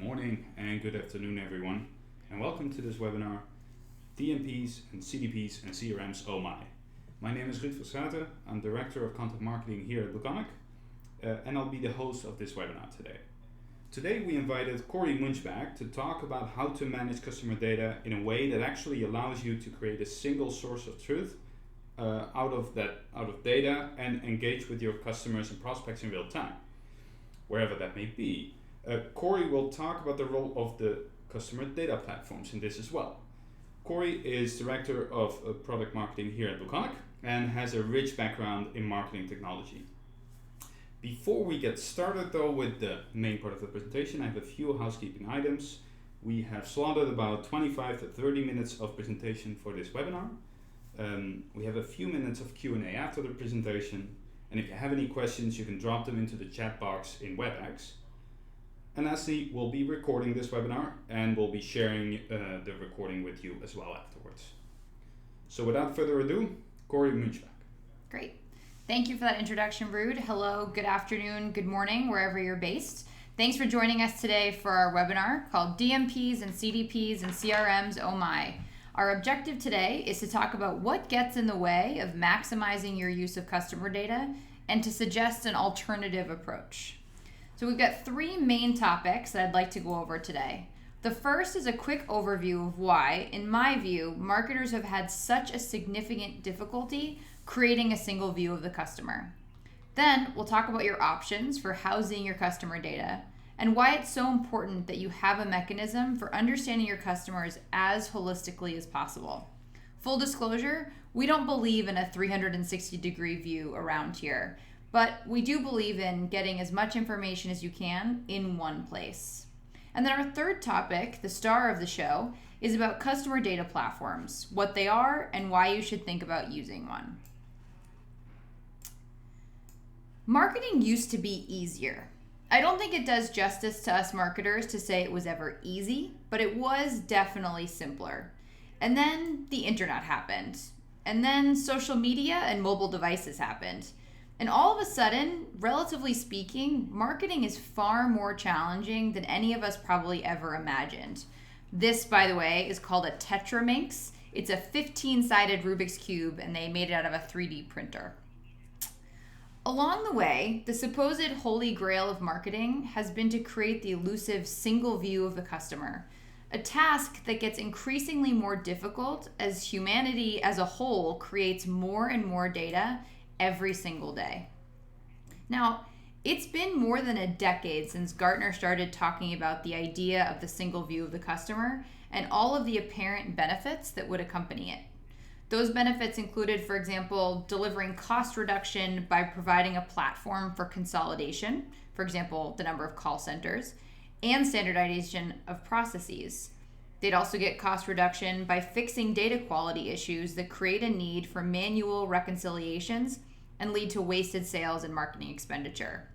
morning and good afternoon everyone, and welcome to this webinar, DMPs and CDPs and CRMs, oh my. My name is Ruud Verstraeten, I'm Director of Content Marketing here at Laconic, and I'll be the host of this webinar today. Today we invited Corey Munchback to talk about how to manage customer data in a way that actually allows you to create a single source of truth out of data and engage with your customers and prospects in real time, wherever that may be. Corey will talk about the role of the customer data platforms in this as well. Corey is Director of Product Marketing here at Laconic and has a rich background in marketing technology. Before we get started though with the main part of the presentation, I have a few housekeeping items. We have slotted about 25 to 30 minutes of presentation for this webinar. We have a few minutes of Q&A after the presentation, and if you have any questions you can drop them into the chat box in WebEx. And lastly, we'll be recording this webinar and we'll be sharing the recording with you as well afterwards. So without further ado, Corey Munchback. Great. Thank you for that introduction, Ruud. Hello, good afternoon, good morning, wherever you're based. Thanks for joining us today for our webinar called DMPs and CDPs and CRMs, oh my. Our objective today is to talk about what gets in the way of maximizing your use of customer data and to suggest an alternative approach. So we've got three main topics that I'd like to go over today. The first is a quick overview of why, in my view, marketers have had such a significant difficulty creating a single view of the customer. Then we'll talk about your options for housing your customer data and why it's so important that you have a mechanism for understanding your customers as holistically as possible. Full disclosure, we don't believe in a 360-degree view around here, but we do believe in getting as much information as you can in one place. And then our third topic, the star of the show, is about customer data platforms, what they are, and why you should think about using one. Marketing used to be easier. I don't think it does justice to us marketers to say it was ever easy, but it was definitely simpler. And then the internet happened. And then social media and mobile devices happened. And all of a sudden, relatively speaking, marketing is far more challenging than any of us probably ever imagined. This, by the way, is called a Tetraminx. It's a 15-sided Rubik's Cube, and they made it out of a 3D printer. Along the way, the supposed holy grail of marketing has been to create the elusive single view of the customer, a task that gets increasingly more difficult as humanity as a whole creates more and more data every single day. Now, it's been more than a decade since Gartner started talking about the idea of the single view of the customer and all of the apparent benefits that would accompany it. Those benefits included, for example, delivering cost reduction by providing a platform for consolidation, for example, the number of call centers, and standardization of processes. They'd also get cost reduction by fixing data quality issues that create a need for manual reconciliations and lead to wasted sales and marketing expenditure.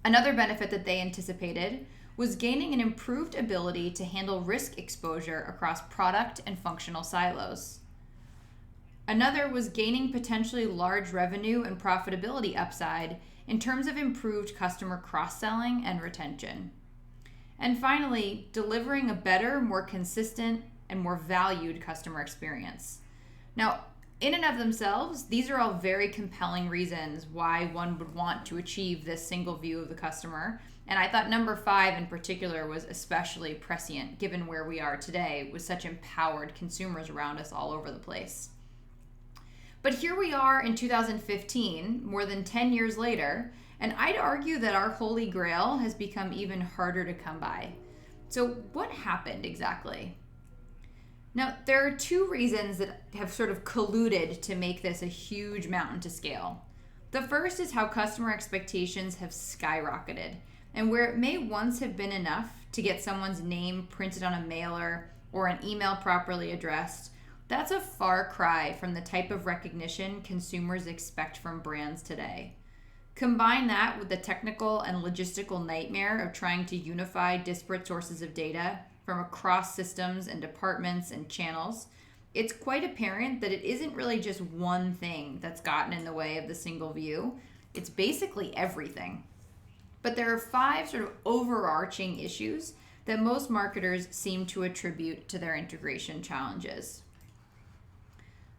Another benefit that they anticipated was gaining an improved ability to handle risk exposure across product and functional silos. Another was gaining potentially large revenue and profitability upside in terms of improved customer cross-selling and retention. And finally, delivering a better, more consistent, and more valued customer experience. Now, in and of themselves, these are all very compelling reasons why one would want to achieve this single view of the customer. And I thought number 5 in particular was especially prescient given where we are today with such empowered consumers around us all over the place. But here we are in 2015, more than 10 years later, and I'd argue that our holy grail has become even harder to come by. So what happened exactly? Now, there are two reasons that have sort of colluded to make this a huge mountain to scale. The first is how customer expectations have skyrocketed, and where it may once have been enough to get someone's name printed on a mailer or an email properly addressed, that's a far cry from the type of recognition consumers expect from brands today. Combine that with the technical and logistical nightmare of trying to unify disparate sources of data from across systems and departments and channels, it's quite apparent that it isn't really just one thing that's gotten in the way of the single view. It's basically everything. But there are 5 sort of overarching issues that most marketers seem to attribute to their integration challenges.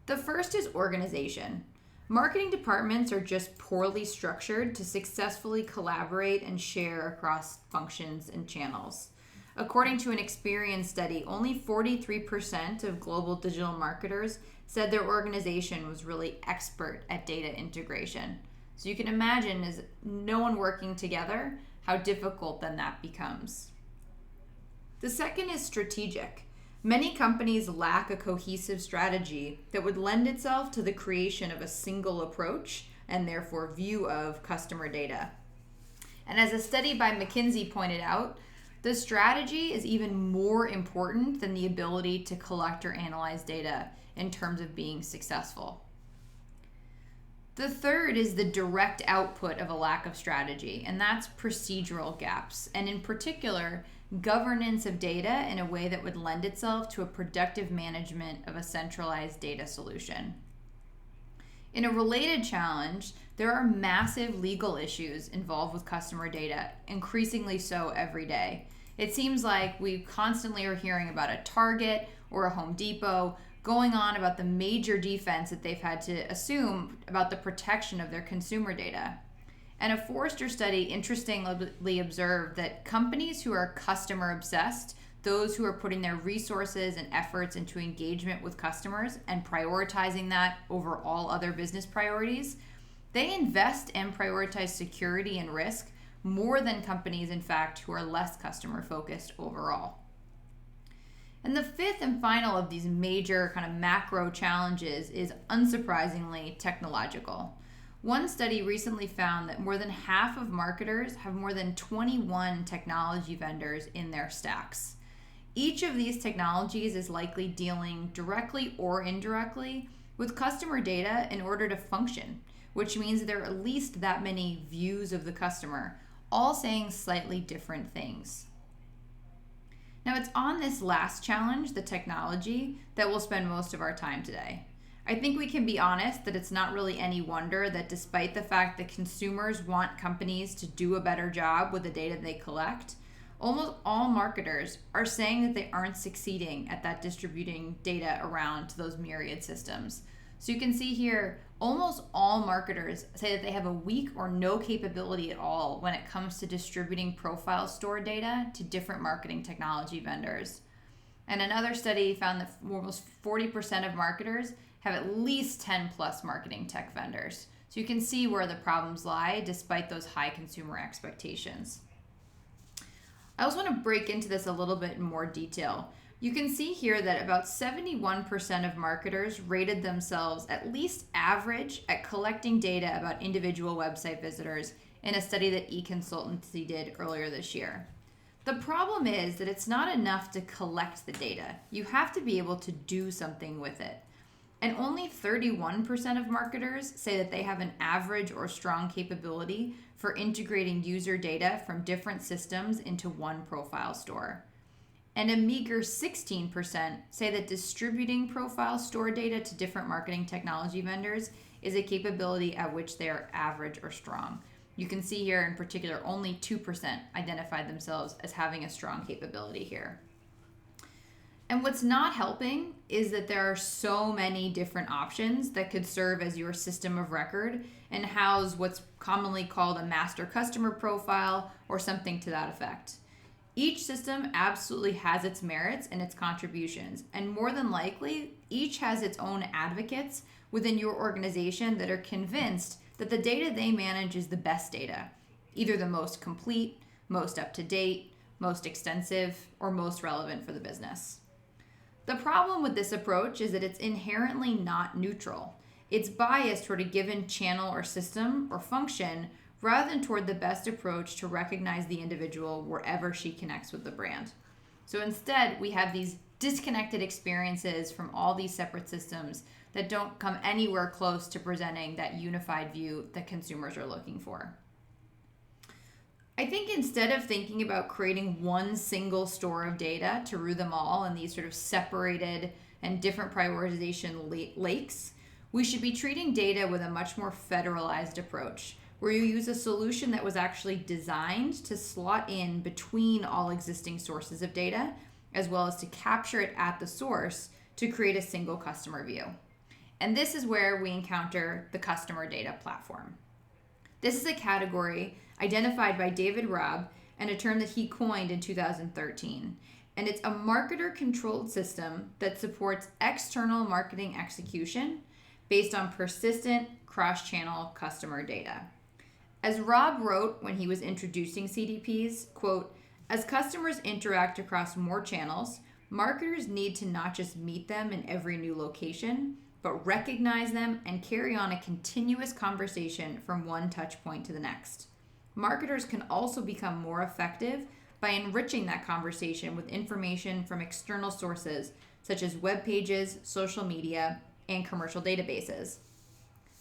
The first is organization. Marketing departments are just poorly structured to successfully collaborate and share across functions and channels. According to an Experian study, only 43% of global digital marketers said their organization was really expert at data integration. So you can imagine, as no one working together, how difficult then that becomes. The second is strategic. Many companies lack a cohesive strategy that would lend itself to the creation of a single approach and therefore view of customer data. And as a study by McKinsey pointed out, the strategy is even more important than the ability to collect or analyze data in terms of being successful. The third is the direct output of a lack of strategy, and that's procedural gaps, and in particular, governance of data in a way that would lend itself to a productive management of a centralized data solution. In a related challenge, there are massive legal issues involved with customer data, increasingly so every day. It seems like we constantly are hearing about a Target or a Home Depot going on about the major defense that they've had to assume about the protection of their consumer data. And a Forrester study interestingly observed that companies who are customer obsessed, those who are putting their resources and efforts into engagement with customers and prioritizing that over all other business priorities, they invest and prioritize security and risk more than companies, in fact, who are less customer focused overall. And the fifth and final of these major kind of macro challenges is, unsurprisingly, technological. One study recently found that more than half of marketers have more than 21 technology vendors in their stacks. Each of these technologies is likely dealing directly or indirectly with customer data in order to function, which means there are at least that many views of the customer, all saying slightly different things. Now, it's on this last challenge, the technology, that we'll spend most of our time today. I think we can be honest that it's not really any wonder that despite the fact that consumers want companies to do a better job with the data they collect, almost all marketers are saying that they aren't succeeding at that distributing data around to those myriad systems. So you can see here, almost all marketers say that they have a weak or no capability at all when it comes to distributing profile store data to different marketing technology vendors. And another study found that almost 40% of marketers have at least 10 plus marketing tech vendors. So you can see where the problems lie despite those high consumer expectations. I also want to break into this a little bit in more detail. You can see here that about 71% of marketers rated themselves at least average at collecting data about individual website visitors in a study that eConsultancy did earlier this year. The problem is that it's not enough to collect the data. You have to be able to do something with it. And only 31% of marketers say that they have an average or strong capability for integrating user data from different systems into one profile store. And a meager 16% say that distributing profile store data to different marketing technology vendors is a capability at which they are average or strong. You can see here in particular, only 2% identified themselves as having a strong capability here. And what's not helping is that there are so many different options that could serve as your system of record and house what's commonly called a master customer profile or something to that effect. Each system absolutely has its merits and its contributions, and more than likely, each has its own advocates within your organization that are convinced that the data they manage is the best data, either the most complete, most up-to-date, most extensive, or most relevant for the business. The problem with this approach is that it's inherently not neutral. It's biased toward a given channel or system or function rather than toward the best approach to recognize the individual wherever she connects with the brand. So instead, we have these disconnected experiences from all these separate systems that don't come anywhere close to presenting that unified view that consumers are looking for. I think instead of thinking about creating one single store of data to rue them all in these sort of separated and different prioritization lakes, we should be treating data with a much more federalized approach, where you use a solution that was actually designed to slot in between all existing sources of data, as well as to capture it at the source to create a single customer view. And this is where we encounter the customer data platform. This is a category identified by David Robb and a term that he coined in 2013. And it's a marketer-controlled system that supports external marketing execution based on persistent cross-channel customer data. As Robb wrote when he was introducing CDPs, quote, "As customers interact across more channels, marketers need to not just meet them in every new location, but recognize them and carry on a continuous conversation from one touch point to the next. Marketers can also become more effective by enriching that conversation with information from external sources such as web pages, social media, and commercial databases.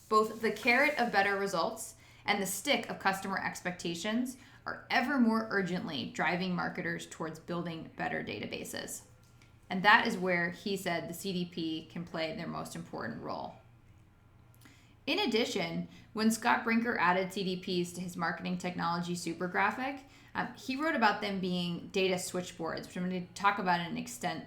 Both the carrot of better results and the stick of customer expectations are ever more urgently driving marketers towards building better databases." And that is where he said the CDP can play their most important role. In addition, when Scott Brinker added CDPs to his marketing technology super graphic, he wrote about them being data switchboards, which I'm going to talk about in extent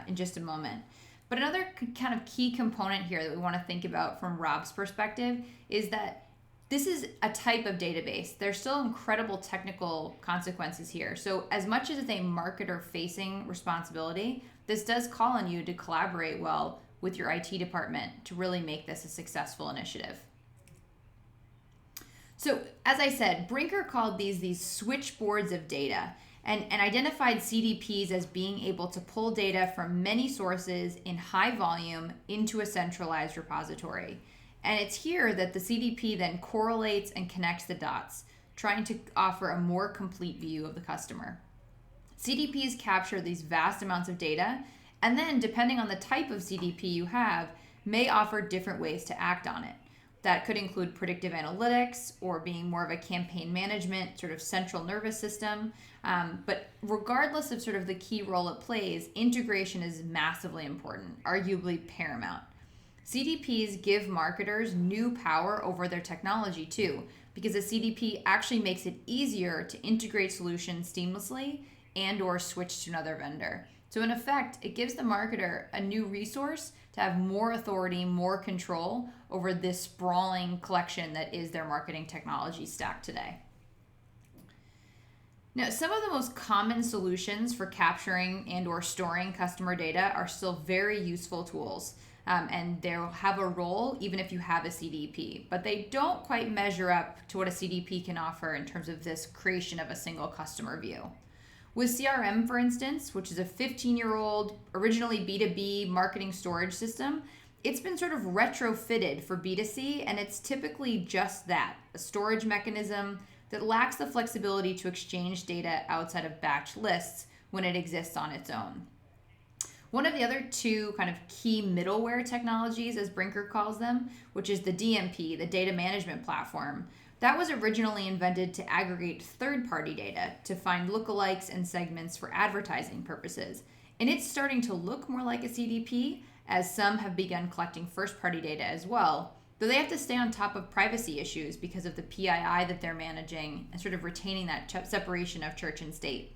in just a moment. But another kind of key component here that we want to think about from Robb's perspective is that this is a type of database. There's still incredible technical consequences here. So as much as it's a marketer-facing responsibility, this does call on you to collaborate well with your IT department to really make this a successful initiative. So as I said, Brinker called these switchboards of data and identified CDPs as being able to pull data from many sources in high volume into a centralized repository. And it's here that the CDP then correlates and connects the dots, trying to offer a more complete view of the customer. CDPs capture these vast amounts of data, and then depending on the type of CDP you have, may offer different ways to act on it. That could include predictive analytics or being more of a campaign management sort of central nervous system. But regardless of sort of the key role it plays, integration is massively important, arguably paramount. CDPs give marketers new power over their technology too, because a CDP actually makes it easier to integrate solutions seamlessly and or switch to another vendor. So in effect, it gives the marketer a new resource to have more authority, more control over this sprawling collection that is their marketing technology stack today. Now, some of the most common solutions for capturing and or storing customer data are still very useful tools. And they'll have a role even if you have a CDP, but they don't quite measure up to what a CDP can offer in terms of this creation of a single customer view. With CRM, for instance, which is a 15-year-old, originally B2B marketing storage system, it's been sort of retrofitted for B2C, and it's typically just that, a storage mechanism that lacks the flexibility to exchange data outside of batch lists when it exists on its own. One of the other two kind of key middleware technologies, as Brinker calls them, which is the DMP, the data management platform, that was originally invented to aggregate third-party data to find lookalikes and segments for advertising purposes. And it's starting to look more like a CDP, as some have begun collecting first-party data as well, though they have to stay on top of privacy issues because of the PII that they're managing and sort of retaining that separation of church and state.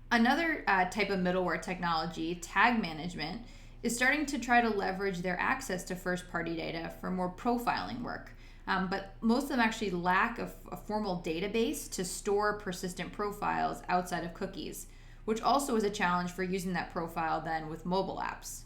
Another type of middleware technology, tag management, is starting to try to leverage their access to first-party data for more profiling work. But most of them actually lack a formal database to store persistent profiles outside of cookies, which also is a challenge for using that profile then with mobile apps.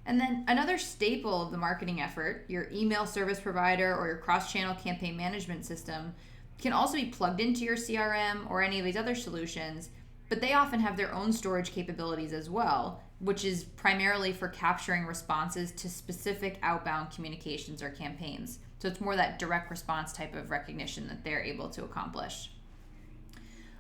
And then another staple of the marketing effort, your email service provider or your cross-channel campaign management system, can also be plugged into your CRM or any of these other solutions, but they often have their own storage capabilities as well, which is primarily for capturing responses to specific outbound communications or campaigns. So it's more that direct response type of recognition that they're able to accomplish.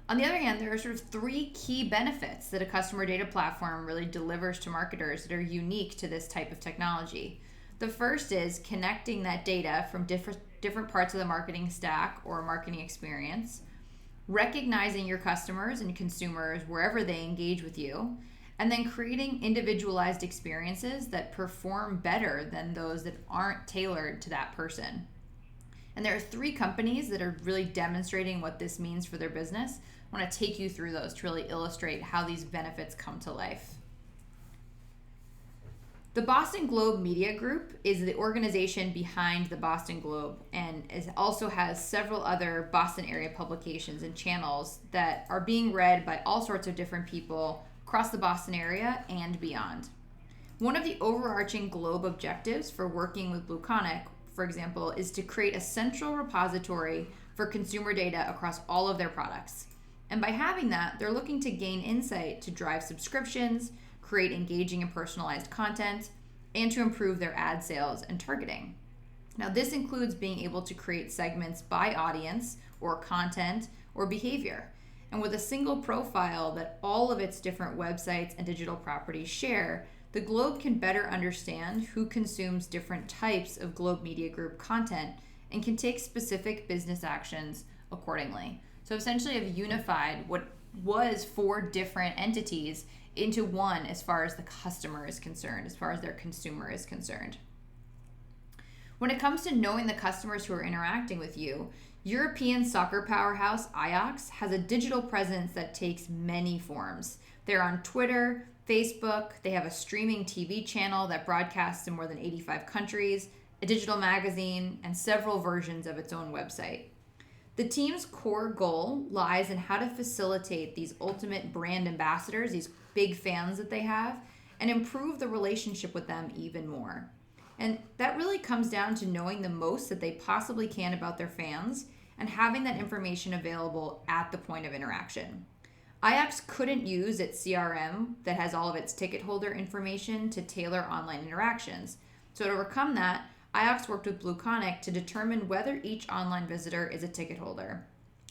On the other hand, there are sort of three key benefits that a customer data platform really delivers to marketers that are unique to this type of technology. The first is connecting that data from different parts of the marketing stack or marketing experience, recognizing your customers and consumers wherever they engage with you, and then creating individualized experiences that perform better than those that aren't tailored to that person. And there are 3 companies that are really demonstrating what this means for their business. I want to take you through those to really illustrate how these benefits come to life. The Boston Globe Media Group is the organization behind the Boston Globe, and it also has several other Boston area publications and channels that are being read by all sorts of different people across the Boston area and beyond. One of the overarching Globe objectives for working with BlueConic, for example, is to create a central repository for consumer data across all of their products. And by having that, they're looking to gain insight to drive subscriptions, create engaging and personalized content, and to improve their ad sales and targeting. Now, this includes being able to create segments by audience or content or behavior. And with a single profile that all of its different websites and digital properties share, the Globe can better understand who consumes different types of Globe Media Group content and can take specific business actions accordingly. So essentially, I've unified what was 4 different entities into one as far as the customer is concerned, as far as their consumer is concerned. When it comes to knowing the customers who are interacting with you, European soccer powerhouse Ajax has a digital presence that takes many forms. They're on Twitter, Facebook, they have a streaming TV channel that broadcasts in more than 85 countries, a digital magazine, and several versions of its own website. The team's core goal lies in how to facilitate these ultimate brand ambassadors, these big fans that they have, and improve the relationship with them even more. And that really comes down to knowing the most that they possibly can about their fans and having that information available at the point of interaction. Ajax couldn't use its CRM that has all of its ticket holder information to tailor online interactions. So to overcome that, Ajax worked with BlueConic to determine whether each online visitor is a ticket holder.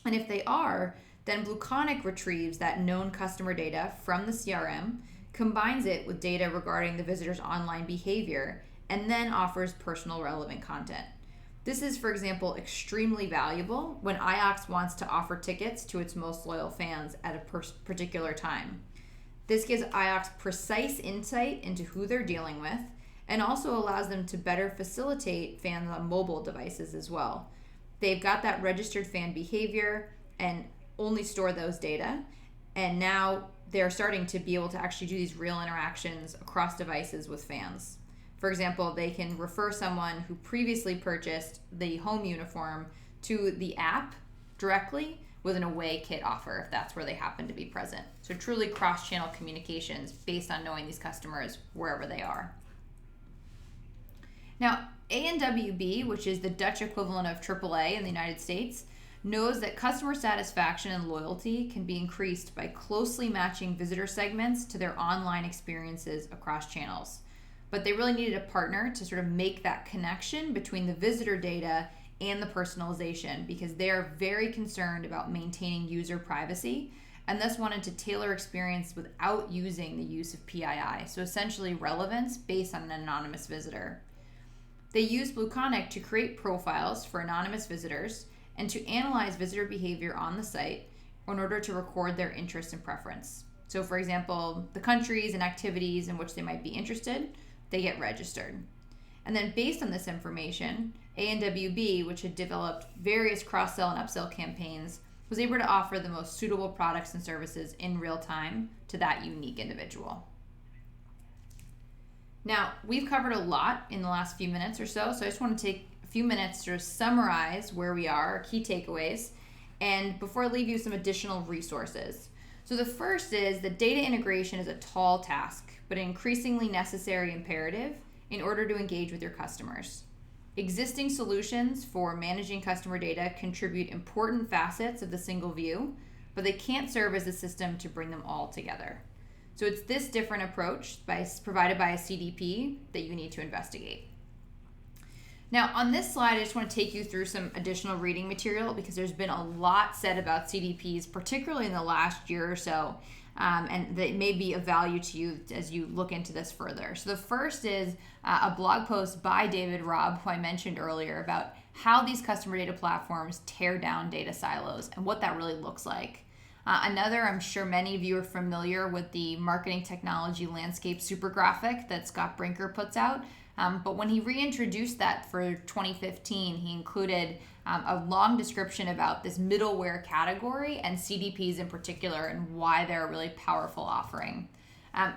And if they are, then BlueConic retrieves that known customer data from the CRM, combines it with data regarding the visitor's online behavior, and then offers personal relevant content. This is, for example, extremely valuable when Ajax wants to offer tickets to its most loyal fans at a particular time. This gives Ajax precise insight into who they're dealing with, and also allows them to better facilitate fans on mobile devices as well. They've got that registered fan behavior and only store those data, and now they're starting to be able to actually do these real interactions across devices with fans. For example, they can refer someone who previously purchased the home uniform to the app directly with an away kit offer if that's where they happen to be present. So truly cross-channel communications based on knowing these customers wherever they are. Now, A&WB, which is the Dutch equivalent of AAA in the United States, knows that customer satisfaction and loyalty can be increased by closely matching visitor segments to their online experiences across channels. But they really needed a partner to sort of make that connection between the visitor data and the personalization, because they are very concerned about maintaining user privacy and thus wanted to tailor experience without using the use of PII, so essentially relevance based on an anonymous visitor. They used BlueConic to create profiles for anonymous visitors and to analyze visitor behavior on the site in order to record their interest and preference. So for example, the countries and activities in which they might be interested, they get registered. And then based on this information, A&WB, which had developed various cross-sell and upsell campaigns, was able to offer the most suitable products and services in real time to that unique individual. Now, we've covered a lot in the last few minutes or so I just want to take a few minutes to summarize where we are, our key takeaways, and before I leave you some additional resources. So the first is that data integration is a tall task, but an increasingly necessary imperative in order to engage with your customers. Existing solutions for managing customer data contribute important facets of the single view, but they can't serve as a system to bring them all together. So it's this different approach provided by a CDP that you need to investigate. Now, on this slide, I just want to take you through some additional reading material because there's been a lot said about CDPs, particularly in the last year or so, and that may be of value to you as you look into this further. So the first is a blog post by David Robb, who I mentioned earlier, about how these customer data platforms tear down data silos and what that really looks like. Another, I'm sure many of you are familiar with the marketing technology landscape super graphic that Scott Brinker puts out. But when he reintroduced that for 2015, he included a long description about this middleware category and CDPs in particular and why they're a really powerful offering.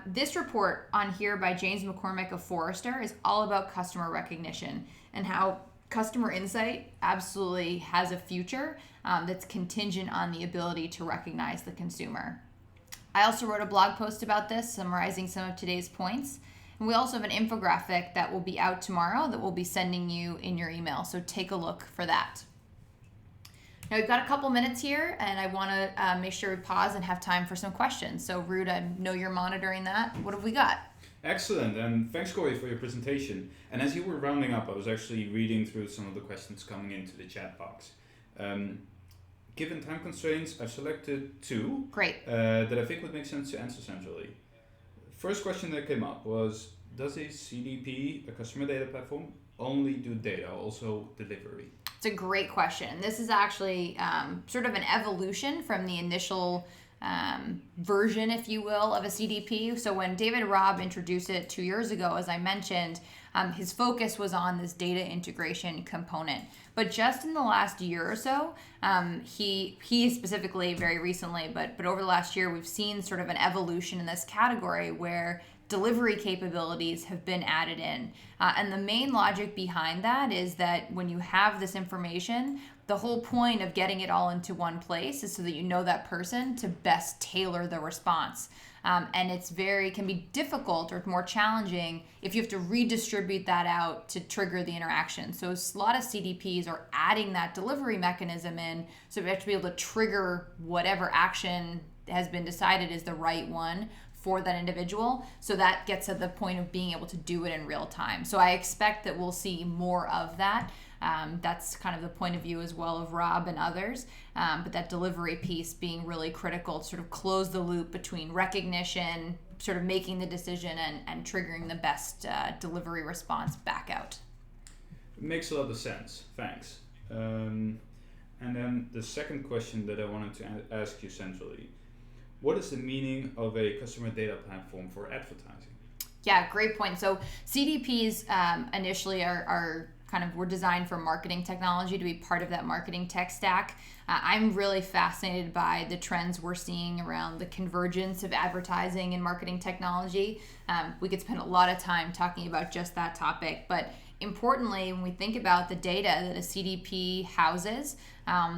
This report on here by James McCormick of Forrester is all about customer recognition and how customer insight absolutely has a future that's contingent on the ability to recognize the consumer. I also wrote a blog post about this, summarizing some of today's points. And we also have an infographic that will be out tomorrow that we'll be sending you in your email. So take a look for that. Now we've got a couple minutes here, and I want to make sure we pause and have time for some questions. So Ruud, I know you're monitoring that. What have we got? Excellent, and thanks Corey for your presentation. And as you were rounding up, I was actually reading through some of the questions coming into the chat box. Given time constraints, I've selected two. Great. That I think would make sense to answer centrally. First question that came up was, does a CDP, a customer data platform, only do data, also delivery? It's a great question. This is actually sort of an evolution from the initial version, if you will, of a CDP. So when David Robb introduced it 2 years ago, as I mentioned, his focus was on this data integration component. But just in the last year or so, he specifically very recently, but over the last year, we've seen sort of an evolution in this category where delivery capabilities have been added in. And the main logic behind that is that when you have this information, the whole point of getting it all into one place is so that you know that person to best tailor the response. And it's can be difficult or more challenging if you have to redistribute that out to trigger the interaction. So a lot of CDPs are adding that delivery mechanism in, so we have to be able to trigger whatever action has been decided is the right one for that individual. So that gets at the point of being able to do it in real time. So I expect that we'll see more of that. That's kind of the point of view as well of Rob and others. But that delivery piece being really critical to sort of close the loop between recognition, sort of making the decision and triggering the best delivery response back out. It makes a lot of sense. Thanks. And then the second question that I wanted to ask you centrally, what is the meaning of a customer data platform for advertising? Yeah, great point. So CDPs initially were designed for marketing technology to be part of that marketing tech stack. I'm really fascinated by the trends we're seeing around the convergence of advertising and marketing technology. We could spend a lot of time talking about just that topic, but importantly, when we think about the data that a CDP houses,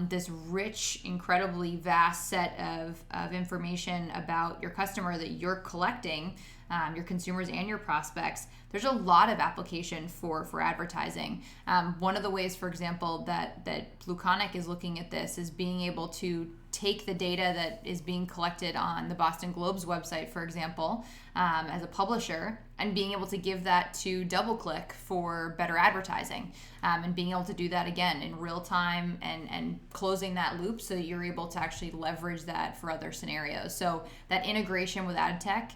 this rich, incredibly vast set of information about your customer that you're collecting, your consumers and your prospects, there's a lot of application for advertising. One of the ways, for example, that Blueconic is looking at this is being able to take the data that is being collected on the Boston Globe's website, for example, as a publisher, and being able to give that to DoubleClick for better advertising, and being able to do that again in real time and closing that loop so that you're able to actually leverage that for other scenarios. So that integration with ad tech,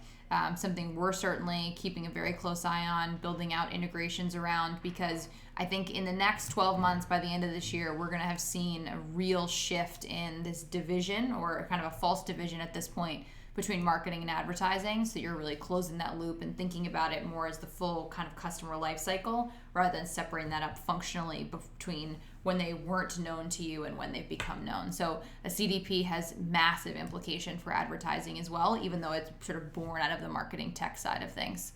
something we're certainly keeping a very close eye on, building out integrations around, because I think in the next 12 months, by the end of this year, we're going to have seen a real shift in this division, or kind of a false division at this point, between marketing and advertising. So you're really closing that loop and thinking about it more as the full kind of customer life cycle, rather than separating that up functionally between when they weren't known to you and when they've become known. So a CDP has massive implication for advertising as well, even though it's sort of born out of the marketing tech side of things.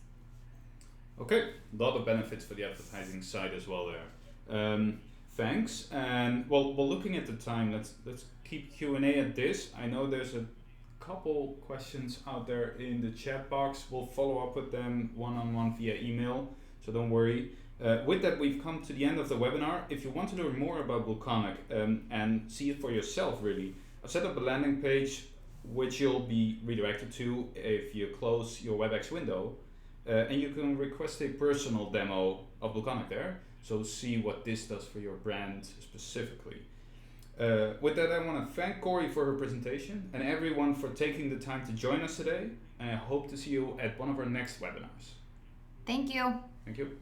Okay, a lot of benefits for the advertising side as well there. Thanks. And well, looking at the time, let's keep Q&A at this. I know there's a couple questions out there in the chat box. We'll follow up with them one-on-one via email, so don't worry. With that, we've come to the end of the webinar. If you want to learn more about Blueconic and see it for yourself, really, I've set up a landing page which you'll be redirected to if you close your WebEx window. And you can request a personal demo of Blueconic there, so see what this does for your brand specifically. With that, I want to thank Corey for her presentation and everyone for taking the time to join us today. And I hope to see you at one of our next webinars. Thank you. Thank you.